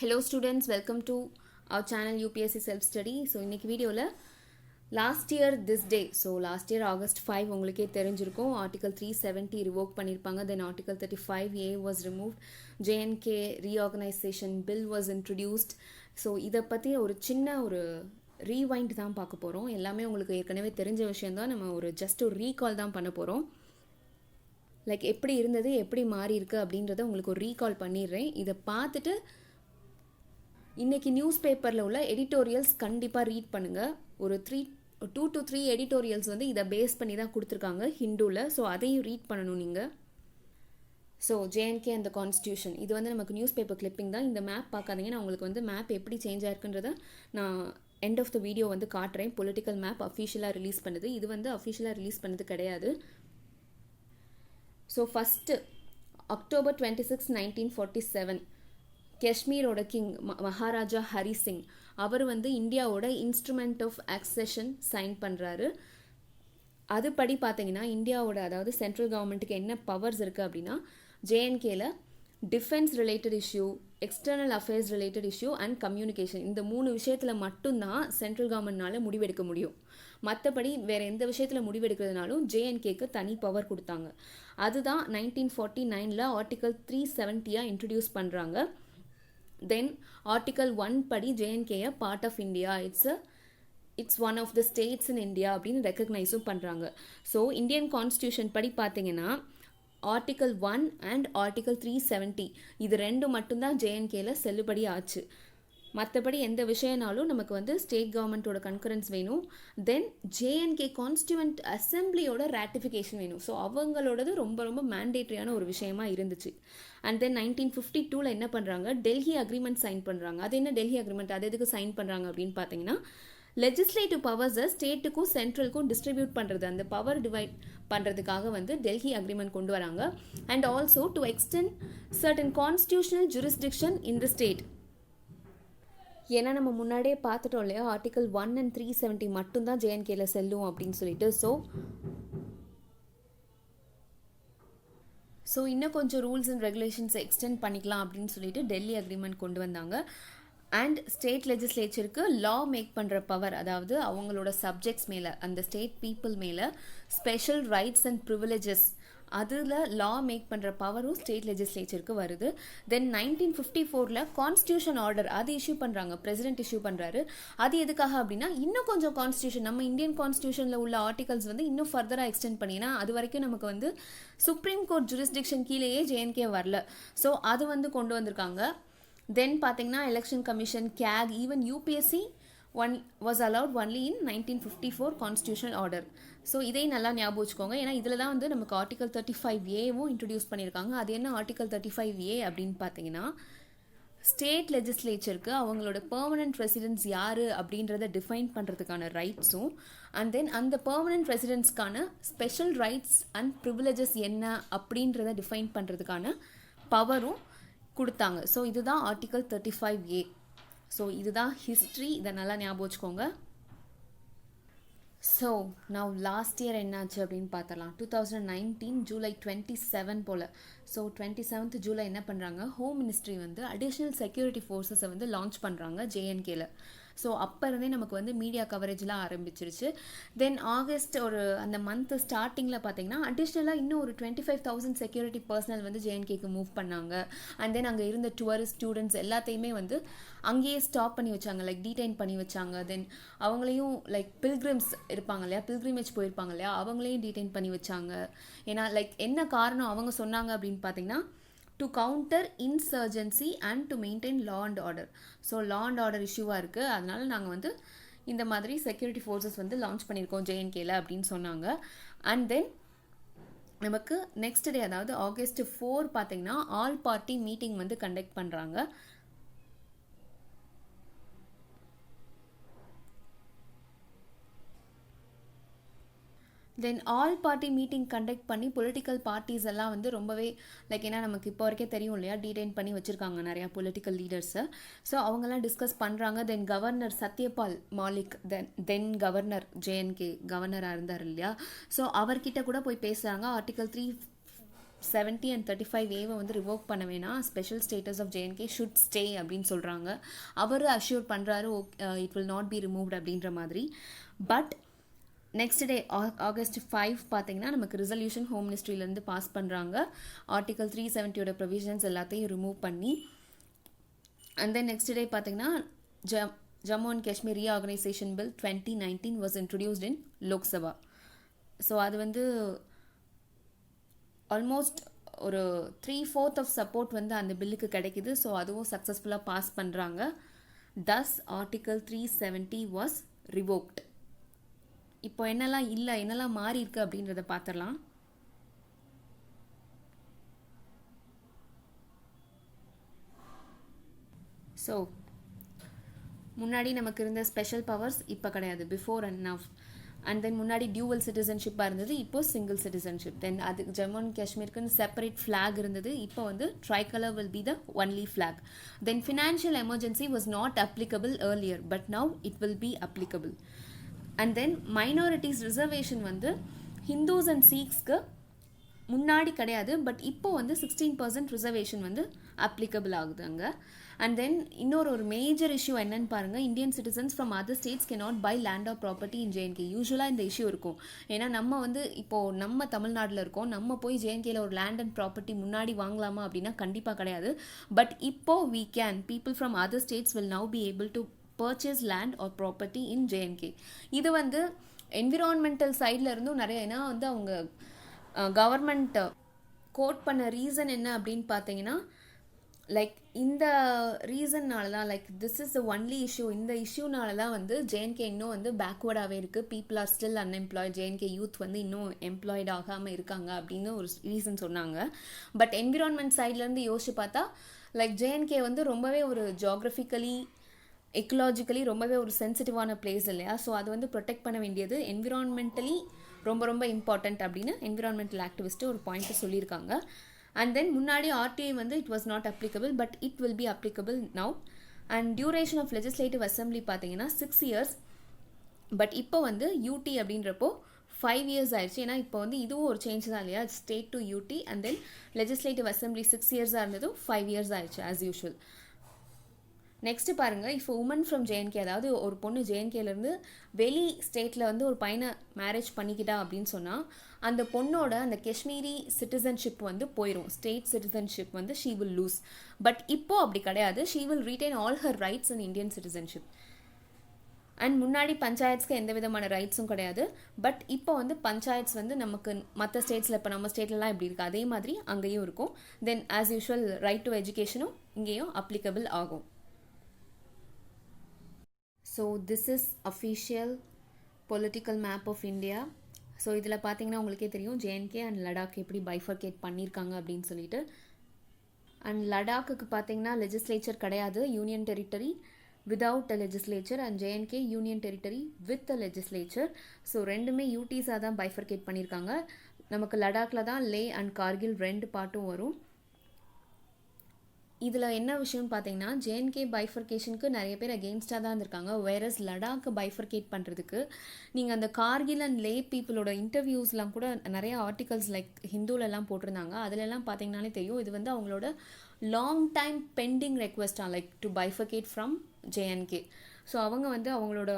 Hello students, welcome to our channel UPSC Self Study. So இன்னைக்கு வீடியோவில் last year this day, so last year August 5 உங்களுக்கே தெரிஞ்சிருக்கும், article 370 revoke பண்ணியிருப்பாங்க. Then article 35A was removed, JNK reorganisation bill was introduced. So இதை பற்றி ஒரு சின்ன ஒரு ரீவைண்ட் தான் பார்க்க போகிறோம். எல்லாமே உங்களுக்கு ஏற்கனவே தெரிஞ்ச விஷயந்தான், நம்ம ஒரு ஜஸ்ட் ஒரு ரீகால் தான் பண்ண போகிறோம். லைக் எப்படி இருந்தது, எப்படி மாறி இருக்கு அப்படின்றத உங்களுக்கு ஒரு ரீகால் பண்ணிடுறேன். இதை பார்த்துட்டு இன்றைக்கி நியூஸ் பேப்பரில் உள்ள எடிட்டோரியல்ஸ் கண்டிப்பாக ரீட் பண்ணுங்கள். ஒரு 2 to 3 எடிட்டோரியல்ஸ் வந்து இதை பேஸ் பண்ணி தான் கொடுத்துருக்காங்க ஹிந்துவில். ஸோ அதையும் ரீட் பண்ணணும் நீங்கள். So JNK and the constitution, இது வந்து நமக்கு நியூஸ் பேப்பர் கிளிப்பிங் தான். இந்த மேப் பார்க்காதீங்க, நான் உங்களுக்கு வந்து மேப் எப்படி சேஞ்ச் ஆயிருக்குன்றதை நான் எண்ட் ஆஃப் த வீடியோ வந்து காட்டுறேன். பொலிட்டிக்கல் மேப் அஃபிஷியலாக ரிலீஸ் பண்ணுது, இது வந்து அஃபிஷியலாக ரிலீஸ் பண்ணது கிடையாது. ஸோ ஃபஸ்ட்டு October 26, 1947 காஷ்மீரோட கிங் மகாராஜா ஹரி சிங் அவர் வந்து இந்தியாவோட இன்ஸ்ட்ருமெண்ட் ஆஃப் அக்செஷன் சைன் பண்ணுறாரு. அதுபடி பார்த்தீங்கன்னா இந்தியாவோட, அதாவது சென்ட்ரல் கவர்மெண்ட்டுக்கு என்ன பவர்ஸ் இருக்குது அப்படின்னா, JNKல defence related issue, external affairs related issue and communication, இந்த 3 விஷயத்தில் மட்டும்தான் சென்ட்ரல் கவர்மெண்ட்னால முடிவெடுக்க முடியும். மற்றபடி வேறு எந்த விஷயத்தில் முடிவெடுக்கிறதுனாலும் JNKக்கு தனி பவர் கொடுத்தாங்க. அதுதான் 1949 ஆர்டிகல் 370 இன்ட்ரடியூஸ் பண்ணுறாங்க. தென் ஆர்டிகல் 1 படி JNK part of India, it's one of the states in India அப்படின்னு ரெக்கக்னைஸும் பண்ணுறாங்க. ஸோ இந்தியன் கான்ஸ்டியூஷன் படி பார்த்தீங்கன்னா ஆர்டிகல் 1 அண்ட் ஆர்டிகல் 370 இது ரெண்டு மட்டும்தான் JNKல செல்லுபடி ஆச்சு. மற்றபடி எந்த விஷயனாலும் நமக்கு வந்து ஸ்டேட் கவர்மெண்ட்டோட கன்கரன்ஸ் வேணும். தென் JNK கான்ஸ்டியூவன்ட் அசம்பிளியோட ரேட்டிஃபிகேஷன் வேணும். ஸோ அவங்களோடது ரொம்ப ரொம்ப மேண்டேட்ரியான ஒரு விஷயமா இருந்துச்சு. அண்ட் தென் 1952 என்ன பண்ணுறாங்க, டெல்லி அக்ரிமெண்ட் சைன் பண்ணுறாங்க. அது என்ன டெல்லி அக்ரிமெண்ட், அது எதுக்கு சைன் பண்ணுறாங்க அப்படின்னு பார்த்தீங்கன்னா, லெஜிஸ்லேட்டிவ் பவர்ஸை ஸ்டேட்டுக்கும் சென்ட்ரலுக்கும் டிஸ்ட்ரிபியூட் பண்ணுறது, அந்த பவர் டிவைட் பண்ணுறதுக்காக வந்து டெல்லி அக்ரிமெண்ட் கொண்டு வராங்க. And also to extend certain constitutional jurisdiction in the state. ஏன்னா நம்ம முன்னாடியே பார்த்துட்டோம் இல்லையா, ஆர்டிகல் 1 and 370 மட்டும்தான் JNKல செல்லும் அப்படின்னு சொல்லிட்டு. ஸோ இன்னும் கொஞ்சம் ரூல்ஸ் அண்ட் ரெகுலேஷன்ஸை எக்ஸ்டெண்ட் பண்ணிக்கலாம் அப்படின்னு சொல்லிட்டு டெல்லி அக்ரிமெண்ட் கொண்டு வந்தாங்க. அண்ட் ஸ்டேட் லெஜிஸ்லேச்சருக்கு லா மேக் பண்ணுற பவர், அதாவது அவங்களோட சப்ஜெக்ட்ஸ் மேலே, அந்த ஸ்டேட் பீப்புள் மேலே ஸ்பெஷல் ரைட்ஸ் அண்ட் ப்ரிவிலேஜஸ், அதில் லா மேக் பண்ணுற பவரும் ஸ்டேட் லெஜிஸ்லேச்சருக்கு வருது. தென் 1954 கான்ஸ்டியூஷன் ஆர்டர் அது இஷ்யூ பண்ணுறாங்க, பிரசிடென்ட் இஷ்யூ பண்ணுறாரு. அது எதுக்காக அப்படின்னா, இன்னும் கொஞ்சம் கான்ஸ்டியூஷன், நம்ம இந்தியன் கான்ஸ்டியூஷனில் உள்ள ஆர்டிகல்ஸ் வந்து இன்னும் ஃபர்தராக எக்ஸ்டெண்ட் பண்ணினா, அது வரைக்கும் நமக்கு வந்து சுப்ரீம் கோர்ட் ஜூரிஸ்டிக்ஷன் கீழேயே JNK வரல. ஸோ அது வந்து கொண்டு வந்திருக்காங்க. தென் பார்த்தீங்கன்னா election commission, CAG, even UPSC was allowed only in 1954 constitutional order. So இதையும் நல்லா ஞாபகம் வச்சுக்கோங்க. ஏன்னா இதில் தான் வந்து நமக்கு ஆர்டிகல் 35A இன்ட்ரடியூஸ் பண்ணியிருக்காங்க. அது என்ன ஆர்டிகல் 35A அப்படின்னு பார்த்தீங்கன்னா, ஸ்டேட் லெஜிஸ்லேச்சருக்கு அவங்களோட பெர்மனன்ட் ரெசிடென்ட்ஸ் யார் அப்படின்றத டிஃபைன் பண்ணுறதுக்கான ரைட்ஸும், அண்ட் தென் அந்த பெர்மனன்ட் ரெசிடென்ட்ஸ்க்கான ஸ்பெஷல் ரைட்ஸ் அண்ட் ப்ரிவிலேஜஸ் என்ன அப்படின்றத டிஃபைன் பண்ணுறதுக்கான பவரும் கொடுத்தாங்க. ஸோ இதுதான் ஆர்டிகல் 35A. ஸோ இதுதான் ஹிஸ்ட்ரி, இதை நல்லா ஞாபகம் வச்சுக்கோங்க. ஸோ நான் லாஸ்ட் இயர் என்னாச்சு அப்படின்னு பார்த்தலாம். 2019 July 27 போல். ஸோ 27th July என்ன பண்ணுறாங்க, ஹோம் மினிஸ்ட்ரி வந்து அடிஷ்னல் செக்யூரிட்டி ஃபோர்ஸஸை வந்து லான்ச் பண்ணுறாங்க JNKல. ஸோ அப்போ இருந்தே நமக்கு வந்து மீடியா கவரேஜ்லாம் ஆரம்பிச்சிருச்சு. தென் ஆகஸ்ட் ஒரு அந்த மந்த் ஸ்டார்டிங்கில் பார்த்தீங்கன்னா அடிஷ்னலாக இன்னும் ஒரு 25,000 செக்யூரிட்டி பர்சனல் வந்து JNKக்கு மூவ் பண்ணாங்க. அண்ட் தென் அங்கே இருந்த டூரிஸ்ட் ஸ்டூடெண்ட்ஸ் எல்லாத்தையுமே வந்து அங்கேயே ஸ்டாப் பண்ணி வச்சாங்க, லைக் டீடைன் பண்ணி வச்சாங்க. தென் அவங்களையும் லைக் பில்கிரிம்ஸ் இருப்பாங்க இல்லையா, பில்கிரிமேஜ் போயிருப்பாங்க இல்லையா, அவங்களையும் டீடைன் பண்ணி வச்சாங்க. ஏன்னா லைக் என்ன காரணம் அவங்க சொன்னாங்க அப்படின்னு பார்த்தீங்கன்னா, to counter insurgency and to maintain law and order. So law and order இஷ்யூவாக இருக்குது, அதனால நாங்கள் வந்து இந்த மாதிரி செக்யூரிட்டி ஃபோர்ஸஸ் வந்து லான்ச் பண்ணியிருக்கோம் JNKல அப்படின்னு சொன்னாங்க. அண்ட் தென் நமக்கு நெக்ஸ்ட் டே, அதாவது August 4 பார்த்தீங்கன்னா ஆல் பார்ட்டி மீட்டிங் வந்து கண்டக்ட் பண்ணுறாங்க. Then all party meeting conduct பண்ணி பொலிட்டிக்கல் பார்ட்டிஸ் எல்லாம் வந்து ரொம்பவே லைக், ஏன்னா நமக்கு இப்போ வரைக்கும் தெரியும் இல்லையா, டீடைன் பண்ணி வச்சுருக்காங்க நிறையா பொலிட்டிக்கல் லீடர்ஸை. ஸோ அவங்கெல்லாம் டிஸ்கஸ் பண்ணுறாங்க. தென் கவர்னர் சத்யபால் மாலிக், தென் கவர்னர் JNK கவர்னராக இருந்தார் இல்லையா, ஸோ அவர்கிட்ட கூட போய் பேசுகிறாங்க. ஆர்டிகல் 70 and 35A வந்து ரிவோக் பண்ண வேணாம், special status of J and K should stay அப்படின்னு சொல்கிறாங்க. அவர் அஷ்யூர் பண்ணுறாரு it will not be removed அப்படின்ற மாதிரி. பட் நெக்ஸ்ட் டே ஆகஸ்ட் 5 பார்த்தீங்கன்னா நமக்கு ரிசல்யூஷன் ஹோம் மினிஸ்ட்ரியிலேருந்து பாஸ் பண்ணுறாங்க. ஆர்டிகல் 370 ப்ரொவிஷன்ஸ் எல்லாத்தையும் ரிமூவ் பண்ணி. அண்ட் தென் நெக்ஸ்ட் டே பார்த்தீங்கன்னா Jammu and Kashmir reorganisation bill 2019 was introduced in Lok Sabha. So அது வந்து ஆல்மோஸ்ட் ஒரு 3/4 ஆஃப் சப்போர்ட் வந்து அந்த பில்லுக்கு கிடைக்குது. ஸோ அதுவும் சக்ஸஸ்ஃபுல்லாக பாஸ் பண்ணுறாங்க. தஸ் ஆர்டிகல் 370 வாஸ் ரிவோக்ட். இப்போ என்னெல்லாம் இல்லை, என்னெல்லாம் மாறி இருக்கு அப்படின்றத பார்த்துடலாம். ஸோ முன்னாடி நமக்கு இருந்த ஸ்பெஷல் பவர்ஸ் இப்போ கிடையாது, before and now. And then முன்னாடி டியூவல் சிட்டிசன்ஷிப்பாக இருந்தது, இப்போ சிங்கிள் சிட்டிசன்ஷிப். தென் அது ஜம்மு அண்ட் காஷ்மீருக்குன்னு செப்பரேட் ஃப்ளாக் இருந்தது, இப்போ வந்து tricolour will be the only flag. Then financial emergency was not applicable earlier, but now it will be applicable. And then minorities reservation வந்து ஹிந்துஸ் அண்ட் சீக்ஸ்க்கு முன்னாடி கிடையாது, பட் இப்போ வந்து 16% ரிசர்வேஷன் வந்து அப்ளிகபிள் ஆகுது அங்கே. அண்ட் தென் இன்னொரு மேஜர் இஷ்யூ என்னன்னு பாருங்கள், Indian citizens from other states can not buy land or property in J and K. யூஸ்வலாக இந்த இஷ்யூ இருக்கும். ஏன்னா நம்ம வந்து இப்போது நம்ம தமிழ்நாட்டில் இருக்கோம், நம்ம போய் ஜேஎன்கேல ஒரு லேண்ட் அண்ட் ப்ராப்பர்ட்டி முன்னாடி வாங்கலாமா அப்படின்னா கண்டிப்பாக கிடையாது. பட் இப்போ we can, people from other states will now be able to purchase land or property in JNK. இது வந்து என்விரான்மெண்டல் சைடில் இருந்தும் நிறைய, ஏன்னா வந்து அவங்க கவர்மெண்ட் கோட் பண்ண ரீசன் என்ன அப்படின்னு பார்த்தீங்கன்னா, லைக் இந்த ரீசன்னால தான், like this is the only issue, இந்த இஷ்யூனால தான் வந்து ஜேஎன்கே இன்னும் வந்து பேக்வேர்டாகவே இருக்குது. People are still unemployed, JNK youth வந்து இன்னும் எம்ப்ளாய்டு ஆகாமல் இருக்காங்க அப்படின்னு ஒரு ரீசன் சொன்னாங்க. பட் என்விரான்மெண்ட் சைட்லேருந்து யோசிச்சு பார்த்தா, லைக் ஜேஎன்கே வந்து ரொம்பவே ஒரு ஜியாகிரபிக்கலி எக்கலாஜிக்கலி ரொம்பவே ஒரு சென்சிட்டிவான பிளேஸ் இல்லையா. ஸோ அது வந்து ப்ரொடெக்ட் பண்ண வேண்டியது என்விரான்மெண்டலி ரொம்ப ரொம்ப இம்பார்ட்டண்ட் அப்படின்னு என்விரான்மெண்டல் ஆக்டிவிஸ்ட்டு ஒரு பாயிண்ட்டு சொல்லியிருக்காங்க. அண்ட் தென் முன்னாடி ஆர்டிஐ வந்து it was not applicable, but it will be applicable now. And duration of legislative assembly பார்த்தீங்கன்னா 6 years, பட் இப்போ வந்து யூடி அப்படின்றப்போ 5 years ஆயிடுச்சு. ஏன்னா இப்போ வந்து இதுவும் ஒரு சேஞ்ச் தான் இல்லையா, state to UT. And then legislative assembly 6 years இருந்ததும் 5 years ஆயிடுச்சு ஆஸ் யூஷுவல். நெக்ஸ்ட் பாருங்கள், இப்போ உமன் ஃப்ரம் ஜேஎன்கே, அதாவது ஒரு பொண்ணு ஜேஎன்கேலேருந்து வெளி ஸ்டேட்டில் வந்து ஒரு பையனை மேரேஜ் பண்ணிக்கிட்டா அப்படின்னு சொன்னால் அந்த பொண்ணோட அந்த காஷ்மீரி சிட்டிசன்ஷிப் வந்து போயிடும், ஸ்டேட் சிட்டிசன்ஷிப் வந்து ஷீ வில் லூஸ். பட் இப்போ அப்படி கிடையாது, she will retain all her rights in Indian citizenship. And முன்னாடி பஞ்சாயத்ஸ்க்கு எந்த விதமான ரைட்ஸும் கிடையாது, பட் இப்போ வந்து பஞ்சாயத்ஸ் வந்து நமக்கு மற்ற ஸ்டேட்ஸில், இப்போ நம்ம ஸ்டேட்லலாம் எப்படி இருக்குது அதே மாதிரி அங்கேயும் இருக்கும். Then as usual right to எஜுகேஷனும் இங்கேயும் அப்ளிகபிள் ஆகும். So this is official political map of India. So இதில் பார்த்தீங்கன்னா உங்களுக்கே தெரியும் ஜேஎன்கே அண்ட் லடாக் எப்படி பைஃபர்கேட் பண்ணியிருக்காங்க அப்படின்னு சொல்லிட்டு. அண்ட் லடாக்குக்கு பார்த்தீங்கன்னா லெஜிஸ்லேச்சர் கிடையாது, union territory without a legislature. And JNK union territory with a legislature. So ரெண்டுமே யூடிஸாக தான் பைஃபர்கேட் பண்ணியிருக்காங்க. நமக்கு லடாக்கில் தான் லே அண்ட் கார்கில் 2 பார்ட்டும் வரும். இதில் என்ன விஷயம்னு பார்த்தீங்கன்னா, ஜேஎன்கே பைஃபர்கேஷனுக்கு நிறைய பேர் அகெயின்ஸ்டாக தான் இருந்திருக்காங்க. வேரஸ் லடாக்கை பைஃபர்கேட் பண்ணுறதுக்கு நீங்கள் அந்த கார்கில் அண்ட் லே பீப்புளோட இன்டர்வியூஸ்லாம் கூட நிறைய ஆர்டிகல்ஸ் லைக் ஹிந்துலெல்லாம் போட்டிருந்தாங்க. அதிலெல்லாம் பார்த்தீங்கன்னாலே தெரியும் இது வந்து அவங்களோட லாங் டைம் பெண்டிங் ரெக்வெஸ்டாக, லைக் டு பைஃபர்கேட் ஃப்ரம் ஜேஎன்கே. ஸோ அவங்க வந்து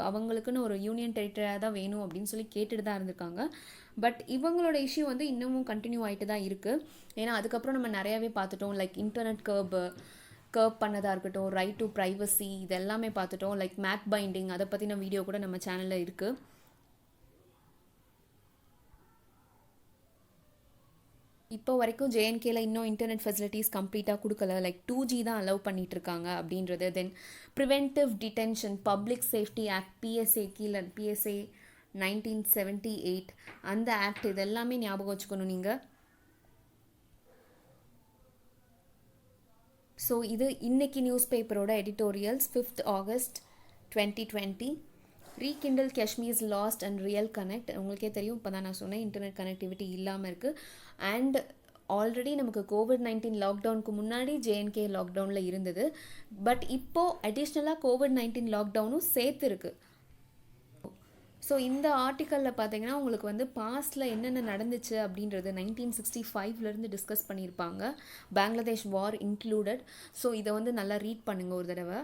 அவங்களுக்குன்னு ஒரு யூனியன் டெரிட்டரியாக தான் வேணும் அப்படின்னு சொல்லி கேட்டுட்டு தான் இருந்திருக்காங்க. பட் இவங்களோட இஷ்யூ வந்து இன்னமும் கண்டினியூ ஆகிட்டு தான் இருக்குது. ஏன்னா அதுக்கப்புறம் நம்ம நிறையாவே பார்த்துட்டோம், லைக் இன்டர்நெட் கர்ப் பண்ணதாக இருக்கட்டும், ரைட் டு ப்ரைவசி, இது எல்லாமே பார்த்துட்டோம். லைக் மேப் பைண்டிங், அதை பற்றின வீடியோ கூட நம்ம சேனலில் இருக்குது. இப்போ வரைக்கும் ஜேஎன்கேல இன்னும் இன்டர்நெட் ஃபெசிலிட்டிஸ் கம்ப்ளீட்டாக கொடுக்கல, லைக் 2G தான் அலோவ் பண்ணிகிட்ருக்காங்க அப்படின்றது. Then preventive detention, public safety act, PSA கீழே, பிஎஸ்ஏ 1978 அந்த ஆக்ட், இது எல்லாமே ஞாபகம் வச்சுக்கணும் நீங்கள். ஸோ இது இன்னைக்கு நியூஸ் பேப்பரோட editorials 5th August 2020. Rekindle Kashmir's lost and real connect. உங்களுக்கே தெரியும், இப்போ தான் நான் சொன்னேன் இன்டர்நெட் கனெக்டிவிட்டி இல்லாமல் இருக்குது. அண்ட் ஆல்ரெடி நமக்கு COVID-19 லாக்டவுனுக்கு முன்னாடி ஜேஎன்கே லாக்டவுனில் இருந்தது. பட் இப்போது அடிஷ்னலாக COVID-19 லாக்டவுனும் சேர்த்து இருக்குது. ஸோ இந்த ஆர்டிக்கலில் பார்த்தீங்கன்னா உங்களுக்கு வந்து பாஸ்டில் என்னென்ன நடந்துச்சு அப்படின்றது 1965 டிஸ்கஸ் பண்ணியிருப்பாங்க, பங்களாதேஷ் வார் இன்க்ளூடட். ஸோ இதை வந்து நல்லா ரீட் பண்ணுங்கள் ஒரு தடவை.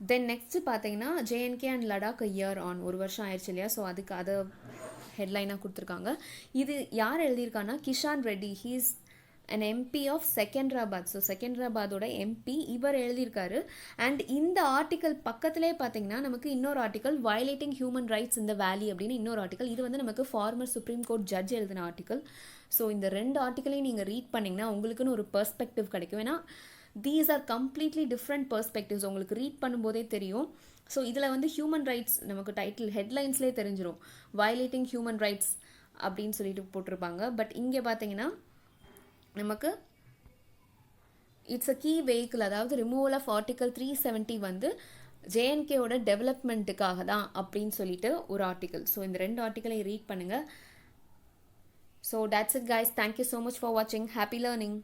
தென் நெக்ஸ்ட்டு பார்த்தீங்கன்னா JNK and Ladakh year on, ஒரு வருஷம் ஆயிடுச்சு இல்லையா, ஸோ அதுக்கு அதை ஹெட்லைனாக கொடுத்துருக்காங்க. இது யார் எழுதியிருக்காங்கன்னா Kishan Reddy, he's an MP of Secunderabad. So செகந்திராபாதோட MP இவர் எழுதியிருக்காரு. அண்ட் இந்த ஆர்டிக்கல் பக்கத்திலே பார்த்தீங்கன்னா நமக்கு இன்னொரு ஆர்டிக்கல் வயலேட்டிங் ஹியூமன் ரைட்ஸ் இந்த வேலி அப்படின்னு இன்னொரு ஆர்டிக்கல். இது வந்து நமக்கு ஃபார்மர் சுப்ரீம் கோர்ட் ஜட்ஜ் எழுதின ஆர்டிக்கல். ஸோ இந்த 2 ஆர்டிக்கலையும் நீங்கள் ரீட் பண்ணிங்கன்னா உங்களுக்குன்னு ஒரு பெர்ஸ்பெக்டிவ் கிடைக்கும். ஏன்னா these are completely different perspectives, உங்களுக்கு ரீட் பண்ணும்போதே தெரியும். ஸோ இதில் வந்து ஹியூமன் ரைட்ஸ் நமக்கு டைட்டில் ஹெட்லைன்ஸ்லேயே தெரிஞ்சிடும், வயலேட்டிங் ஹியூமன் ரைட்ஸ் அப்படின்னு சொல்லிட்டு போட்டிருப்பாங்க. பட் இங்கே பார்த்தீங்கன்னா நமக்கு இட்ஸ் அ கீ வெஹிக்கிள், அதாவது ரிமூவல் ஆஃப் ஆர்டிக்கல் 370 வந்து ஜேஎன்கேவோட டெவலப்மெண்ட்டுக்காக தான் அப்படின்னு சொல்லிட்டு ஒரு ஆர்டிக்கல். ஸோ இந்த 2 ஆர்டிக்கலை ரீட் பண்ணுங்கள். So that's it guys, thank you so much for வாட்சிங். Happy learning.